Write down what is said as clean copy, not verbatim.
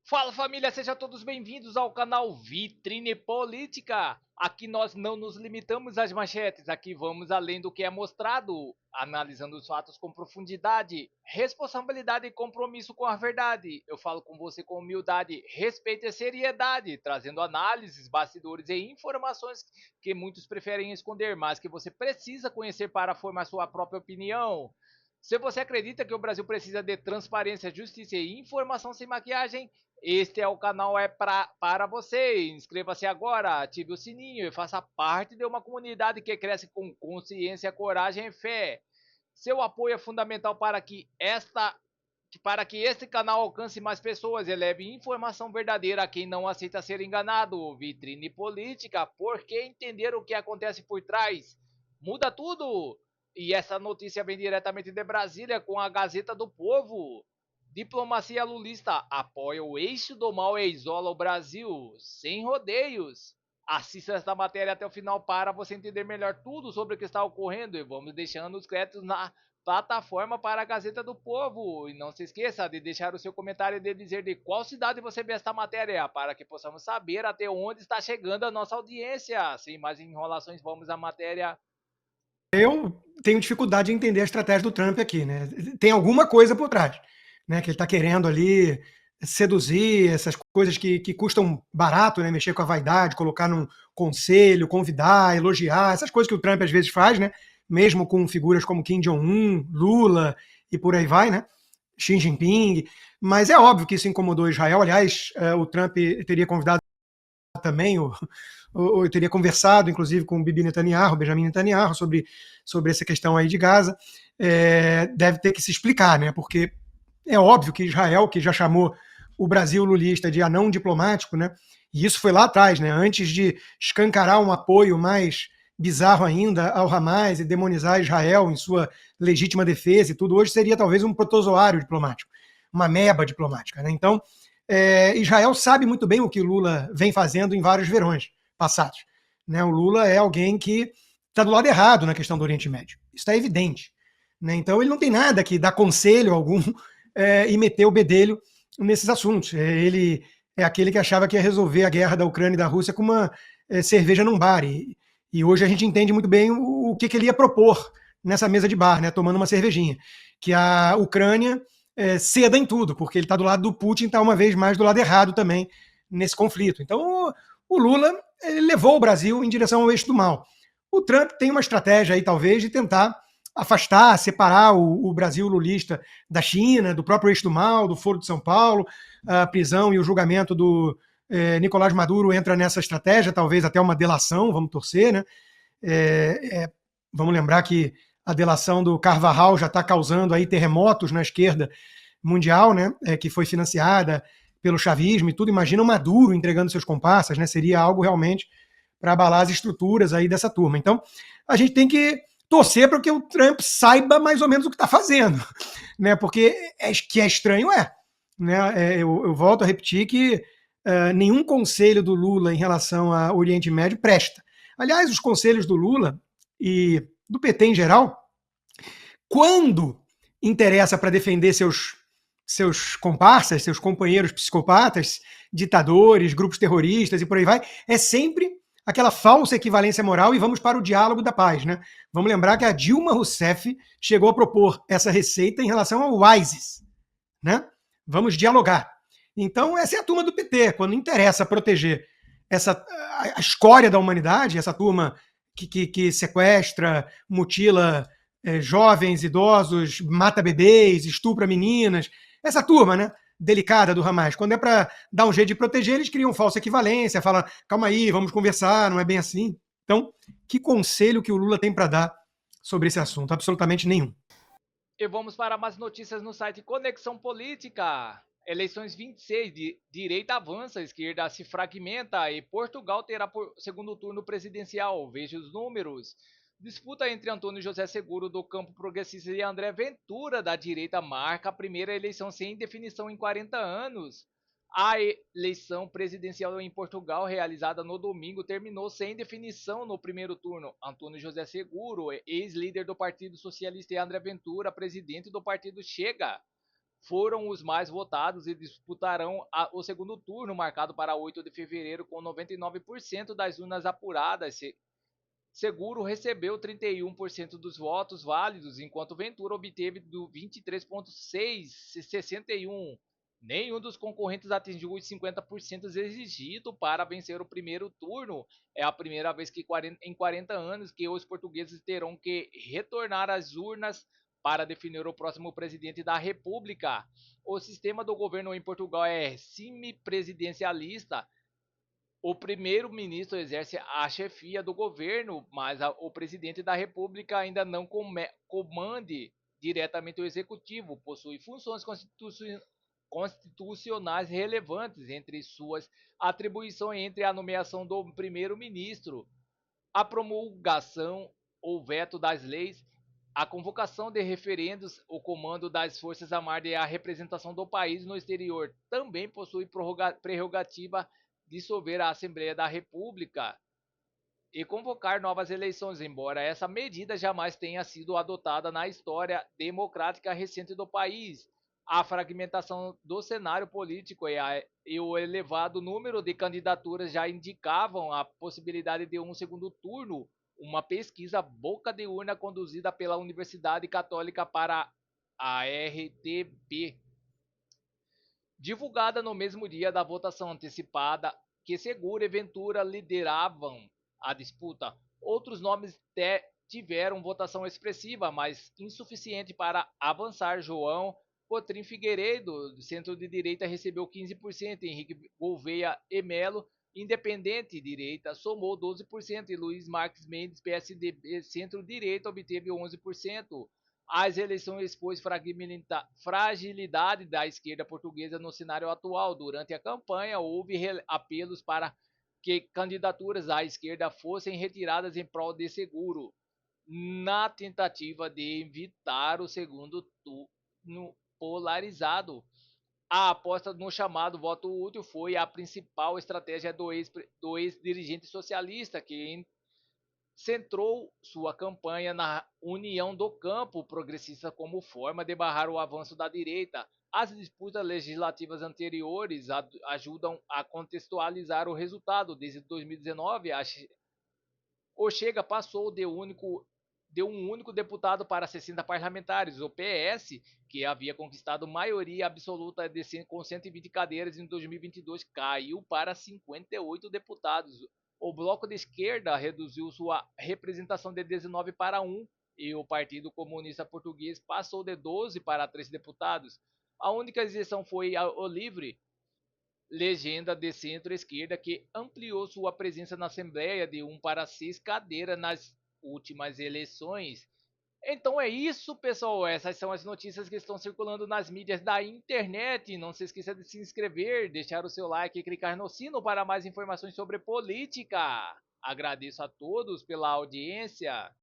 Fala família, sejam todos bem-vindos ao canal Vitrine Política. Aqui nós não nos limitamos às manchetes, aqui vamos além do que é mostrado, analisando os fatos com profundidade, responsabilidade e compromisso com a verdade. Eu falo com você com humildade, respeito e seriedade, trazendo análises, bastidores e informações que muitos preferem esconder, mas que você precisa conhecer para formar sua própria opinião. Se você acredita que o Brasil precisa de transparência, justiça e informação sem maquiagem, este é o canal para você. Inscreva-se agora, ative o sininho e faça parte de uma comunidade que cresce com consciência, coragem e fé. Seu apoio é fundamental para que este canal alcance mais pessoas e leve informação verdadeira a quem não aceita ser enganado. Vitrine Política, porque entender o que acontece por trás muda tudo. E essa notícia vem diretamente de Brasília com a Gazeta do Povo. Diplomacia lulista apoia o eixo do mal e isola o Brasil, sem rodeios. Assista esta matéria até o final para você entender melhor tudo sobre o que está ocorrendo e vamos deixando os créditos na plataforma para a Gazeta do Povo. E não se esqueça de deixar o seu comentário e de dizer de qual cidade você vê esta matéria, para que possamos saber até onde está chegando a nossa audiência. Sem mais enrolações, vamos à matéria. Eu tenho dificuldade em entender a estratégia do Trump aqui, né? Tem alguma coisa por trás, né? Que ele está querendo ali seduzir essas coisas que custam barato, né? Mexer com a vaidade, colocar num conselho, convidar, elogiar, essas coisas que o Trump às vezes faz, né? Mesmo com figuras como Kim Jong-un, Lula e por aí vai, né? Xi Jinping. Mas é óbvio que isso incomodou Israel. Aliás, o Trump teria convidado também, eu teria conversado, inclusive, com o Bibi Netanyahu, Benjamin Netanyahu, sobre essa questão aí de Gaza. Deve ter que se explicar, né? Porque é óbvio que Israel, que já chamou o Brasil lulista de anão diplomático, né? E isso foi lá atrás, né? Antes de escancarar um apoio mais bizarro ainda ao Hamas e demonizar Israel em sua legítima defesa e tudo, hoje seria talvez um protozoário diplomático, uma meba diplomática, né? Então, Israel sabe muito bem o que Lula vem fazendo em vários verões passados. Né? O Lula é alguém que está do lado errado na questão do Oriente Médio. Isso está evidente. Né? Então ele não tem nada que dar conselho algum e meter o bedelho nesses assuntos. Ele é aquele que achava que ia resolver a guerra da Ucrânia e da Rússia com uma cerveja num bar. E hoje a gente entende muito bem o que ele ia propor nessa mesa de bar, né, tomando uma cervejinha. Que a Ucrânia ceda em tudo, porque ele está do lado do Putin, está uma vez mais do lado errado também nesse conflito. Então, o Lula levou o Brasil em direção ao eixo do mal. O Trump tem uma estratégia aí, talvez, de tentar afastar, separar o Brasil lulista da China, do próprio eixo do mal, do Foro de São Paulo. A prisão e o julgamento do Nicolás Maduro entra nessa estratégia, talvez até uma delação, vamos torcer, né? Vamos lembrar que a delação do Carvajal já está causando aí terremotos na esquerda mundial, né? Que foi financiada pelo chavismo e tudo. Imagina o Maduro entregando seus comparsas, né? Seria algo realmente para abalar as estruturas aí dessa turma. Então, a gente tem que torcer para que o Trump saiba mais ou menos o que está fazendo, né? Porque que é estranho, né? Eu volto a repetir que nenhum conselho do Lula em relação ao Oriente Médio presta. Aliás, os conselhos do Lula e do PT em geral, quando interessa para defender seus comparsas, seus companheiros psicopatas, ditadores, grupos terroristas e por aí vai, é sempre aquela falsa equivalência moral e vamos para o diálogo da paz, né? Vamos lembrar que a Dilma Rousseff chegou a propor essa receita em relação ao ISIS, né? Vamos dialogar. Então, essa é a turma do PT, quando interessa proteger a escória da humanidade, essa turma que sequestra, mutila jovens, idosos, mata bebês, estupra meninas, essa turma, né? Delicada do Hamas. Quando é para dar um jeito de proteger, eles criam falsa equivalência, falam, calma aí, vamos conversar, não é bem assim. Então, que conselho que o Lula tem para dar sobre esse assunto? Absolutamente nenhum. E vamos para mais notícias no site Conexão Política. Eleições 26, direita avança, esquerda se fragmenta e Portugal terá por segundo turno presidencial. Veja os números. Disputa entre Antônio José Seguro do campo progressista e André Ventura da direita marca a primeira eleição sem definição em 40 anos. A eleição presidencial em Portugal, realizada no domingo, terminou sem definição no primeiro turno. Antônio José Seguro, ex-líder do Partido Socialista, e André Ventura, presidente do partido Chega, foram os mais votados e disputarão o segundo turno, marcado para 8 de fevereiro, com 99% das urnas apuradas. Seguro recebeu 31% dos votos válidos, enquanto Ventura obteve do 23,661. Nenhum dos concorrentes atingiu os 50% exigido para vencer o primeiro turno. É a primeira vez que em 40 anos que os portugueses terão que retornar às urnas para definir o próximo presidente da República. O sistema do governo em Portugal é semipresidencialista. O primeiro-ministro exerce a chefia do governo, mas o presidente da República ainda não comande diretamente o executivo, possui funções constitucionais relevantes. Entre suas atribuições entre a nomeação do primeiro-ministro, a promulgação ou veto das leis, a convocação de referendos, o comando das Forças Armadas e a representação do país no exterior. Também possui prerrogativa dissolver a Assembleia da República e convocar novas eleições, embora essa medida jamais tenha sido adotada na história democrática recente do país. A fragmentação do cenário político e o elevado número de candidaturas já indicavam a possibilidade de um segundo turno. Uma pesquisa boca de urna conduzida pela Universidade Católica para a RTP, divulgada no mesmo dia da votação antecipada, que Seguro e Ventura lideravam a disputa. Outros nomes tiveram votação expressiva, mas insuficiente para avançar. João Cotrim Figueiredo, do centro de direita, recebeu 15%, Henrique Gouveia e Melo, independente direita, somou 12%, e Luiz Marques Mendes, PSDB centro-direita, obteve 11%. As eleições expôs fragilidade da esquerda portuguesa no cenário atual. Durante a campanha, houve apelos para que candidaturas à esquerda fossem retiradas em prol de Seguro, na tentativa de evitar o segundo turno polarizado. A aposta no chamado voto útil foi a principal estratégia do ex-dirigente socialista, que centrou sua campanha na união do campo progressista como forma de barrar o avanço da direita. As disputas legislativas anteriores ajudam a contextualizar o resultado. Desde 2019, o Chega passou de um único deputado para 60 parlamentares. O PS, que havia conquistado maioria absoluta com 120 cadeiras em 2022, caiu para 58 deputados. O Bloco de Esquerda reduziu sua representação de 19 para 1 e o Partido Comunista Português passou de 12 para 3 deputados. A única exceção foi o Livre, legenda de centro-esquerda, que ampliou sua presença na Assembleia de 1 para 6 cadeiras nas últimas eleições. Então é isso, pessoal. Essas são as notícias que estão circulando nas mídias da internet. Não se esqueça de se inscrever, deixar o seu like e clicar no sino para mais informações sobre política. Agradeço a todos pela audiência.